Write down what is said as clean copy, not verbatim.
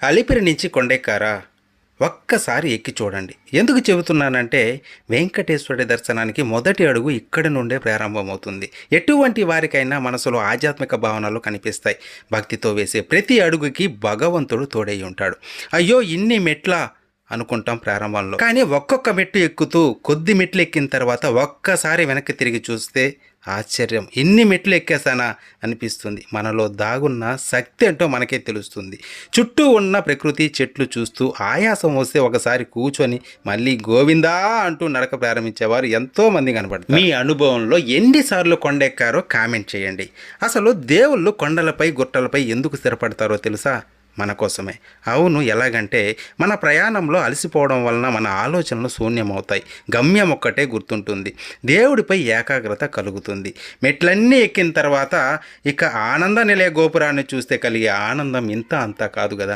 అలిపిరి నుంచి కొండెక్కారా? ఒక్కసారి ఎక్కి చూడండి. ఎందుకు చెబుతున్నానంటే, వెంకటేశ్వరుడి దర్శనానికి మొదటి అడుగు ఇక్కడి నుండే ప్రారంభమవుతుంది. ఎటువంటి వారికైనా మనసులో ఆధ్యాత్మిక భావనలు కనిపిస్తాయి. భక్తితో వేసే ప్రతి అడుగుకి భగవంతుడు తోడై ఉంటాడు. అయ్యో, ఇన్ని మెట్లా అనుకుంటాం ప్రారంభంలో, కానీ ఒక్కొక్క మెట్టు ఎక్కుతూ కొద్ది మెట్లు ఎక్కిన తర్వాత ఒక్కసారి వెనక్కి తిరిగి చూస్తే ఆశ్చర్యం, ఇన్ని మెట్లు ఎక్కేసానా అనిపిస్తుంది. మనలో దాగున్న శక్తి ఏంటో మనకే తెలుస్తుంది. చుట్టూ ఉన్న ప్రకృతి, చెట్లు చూస్తూ ఆయాసం వస్తే ఒకసారి కూర్చొని మళ్ళీ గోవిందా అంటూ నడక ప్రారంభించేవారు ఎంతోమంది కనబడతారు. మీ అనుభవంలో ఎన్నిసార్లు కొండెక్కారో కామెంట్ చేయండి. అసలు దేవుళ్ళు కొండలపై, గుట్టలపై ఎందుకు స్థిరపడతారో తెలుసా? మన కోసమే. అవును, ఎలాగంటే మన ప్రయాణంలో అలసిపోవడం వలన మన ఆలోచనలు శూన్యమవుతాయి. గమ్యం ఒక్కటే గుర్తుంటుంది. దేవుడిపై ఏకాగ్రత కలుగుతుంది. మెట్లన్నీ ఎక్కిన తర్వాత ఇక ఆనంద నిలయ గోపురాన్ని చూస్తే కలిగే ఆనందం ఇంత అంతా కాదు కదా.